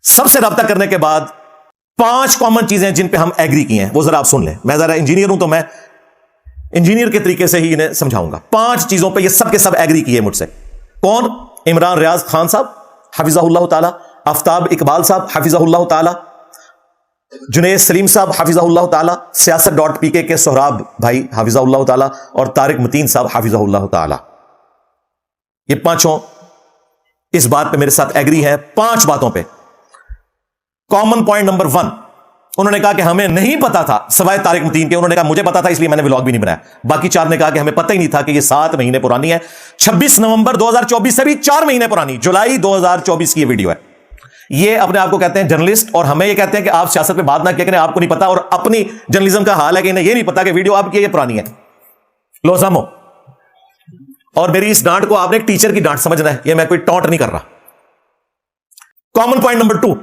سب سے رابطہ کرنے کے بعد 5 کامن چیزیں جن پہ ہم ایگری کی ہیں وہ ذرا آپ سن لیں. میں ذرا انجینئر ہوں تو میں انجینئر کے طریقے سے ہی انہیں سمجھاؤں گا. 5 چیزوں پہ یہ سب کے سب ایگری کیے مجھ سے. کون؟ عمران ریاض خان صاحب حفظہ اللہ تعالی، آفتاب اقبال صاحب حفظہ اللہ تعالی، جنید سلیم صاحب حفظہ اللہ تعالی، سیاست.pk کے سہراب بھائی حفظہ اللہ تعالی، اور طارق متین صاحب حفظہ اللہ تعالی. یہ 5 اس بات پہ میرے ساتھ ایگری ہے. 5 باتوں پہ. کامن پوائنٹ نمبر 1، انہوں نے کہا کہ ہمیں نہیں پتا تھا سوائے طارق متین کے. انہوں نے کہا مجھے پتا تھا اس لیے میں نے ولاگ بھی نہیں بنایا. باقی 4 نے کہا کہ ہمیں پتہ ہی نہیں تھا کہ یہ 7 مہینے پرانی ہے. 26 نومبر 2024 سے بھی 4 مہینے پرانی، جولائی 2024 کی یہ ویڈیو ہے. یہ اپنے آپ کو کہتے ہیں جرنلسٹ، اور ہمیں یہ کہتے ہیں کہ آپ سیاست پہ بات نہ کیا کریں، آپ کو نہیں پتا. اور اپنی جرنلزم کا حال ہے کہ انہیں یہ نہیں پتا کہ ویڈیو آپ کی یہ پرانی ہے. لو سامو. اور میری اس ڈانٹ کو آپ نے ایک ٹیچر کی ڈانٹ سمجھنا ہے، یہ میں کوئی ٹانٹ نہیں کر رہا. کامن پوائنٹ نمبر 2،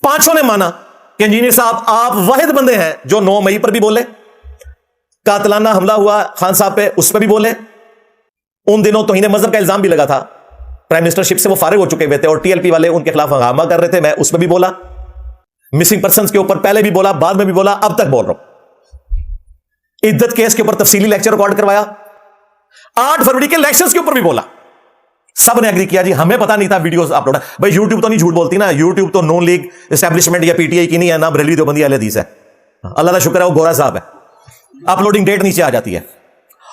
5 نے مانا کہ انجینئر صاحب آپ واحد بندے ہیں جو 9 مئی پر بھی بولے، قاتلانہ حملہ ہوا خان صاحب پہ اس پہ بھی بولے، ان دنوں توہین مذہب کا الزام بھی لگا تھا، پرائم منسٹرشپ سے وہ فارغ ہو چکے ہوئے تھے اور ٹی ایل پی والے ان کے خلاف ہنگامہ کر رہے تھے، میں اس پہ بھی بولا. مسنگ پرسنز کے اوپر پہلے بھی بولا، بعد میں بھی بولا، اب تک بول رہا ہوں. عدت کیس کے اوپر تفصیلی لیکچر ریکارڈ کروایا. 8 فروری کے الیکشنز کے اوپر بھی بولا. سب نے ایگری کیا جی ہمیں پتا نہیں تھا ویڈیوز اپلوڈ. بھائی یوٹیوب تو نہیں جھوٹ بولتی نا، یوٹیوب تو نون لیگ اسٹیبلشمنٹ یا پی ٹی آئی کی نہیں ہے، نہ بریلوی دیوبندی اہل حدیث ہے. اللہ کا شکر ہے وہ گورا صاحب ہے. اپلوڈنگ ڈیٹ نیچے آ جاتی ہے.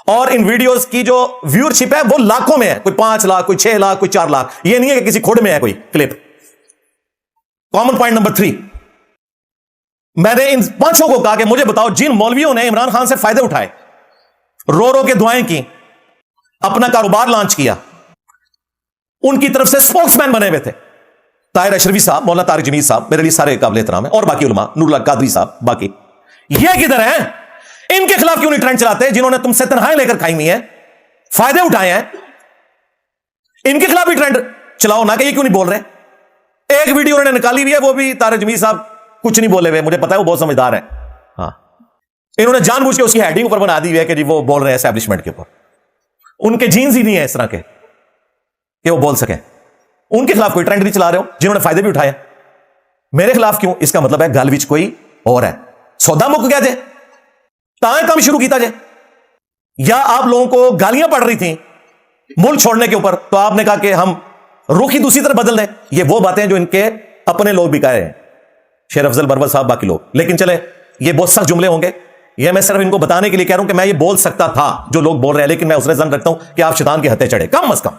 اور ان ویڈیوز کی جو ویورشپ ہے وہ لاکھوں میں ہے، کوئی 5 لاکھ، کوئی 6 لاکھ، کوئی 4 لاکھ. یہ نہیں ہے کہ کسی کھوڑ میں ہے کوئی کلپ. کامن پوائنٹ نمبر 3، میں نے ان 5 کو کہا کہ مجھے بتاؤ جن مولویوں نے عمران خان سے فائدے اٹھائے، رو رو کے دعائیں کی، اپنا کاروبار لانچ کیا، ان کی طرف سے سپوکس مین بنے ہوئے تھے. طاہر اشرفی صاحب، مولانا طارق جمیل صاحب میرے لیے سارے قابل احترام ہیں، اور باقی علماء، نور اللہ قادری صاحب، باقی یہ کدھر ہیں؟ ان کے خلاف کیوں نہیں ٹرینڈ چلاتے جنہوں نے تم سے تنہائیں لے کر کھائی ہوئی ہیں، فائدے اٹھائے ہیں؟ ان کے خلاف بھی ٹرینڈ چلاؤ نا کہ یہ کیوں نہیں بول رہے. ایک ویڈیو انہوں نے نکالی ہوئی ہے، وہ بھی طارق جمیل صاحب کچھ نہیں بولے ہوئے، مجھے پتا ہے وہ بہت سمجھدار ہیں. ہاں انہوں نے جان بوجھ کے اس کی ہیڈنگ اوپر بنا دی ہوئی ہے کہ جی وہ بول رہے ہیں اسٹیبلشمنٹ کے اوپر. ان کے جینز ہی نہیں ہے اس طرح کے کہ وہ بول سکیں. ان کے خلاف کوئی ٹرینڈ نہیں چلا رہے ہو جنہوں نے فائدے بھی اٹھائے. میرے خلاف کیوں؟ اس کا مطلب ہے گل وچ کوئی اور ہے. سودا مک گیا جے تاں کام شروع کیتا جے، یا آپ لوگوں کو گالیاں پڑ رہی تھیں ملک چھوڑنے کے اوپر تو آپ نے کہا کہ ہم رخ ہی دوسری طرف بدل دیں. یہ وہ باتیں جو ان کے اپنے لوگ بھی کہہ رہے ہیں، شیر افضل برور صاحب، باقی لوگ. لیکن چلے یہ بہت سخت جملے ہوں گے، یہ میں صرف ان کو بتانے کے لیے کہہ رہا ہوں کہ میں یہ بول سکتا تھا جو لوگ بول رہے ہیں، لیکن میں اس نے ظن رکھتا ہوں کہ آپ شیطان کے ہتھے چڑھے کم از کم.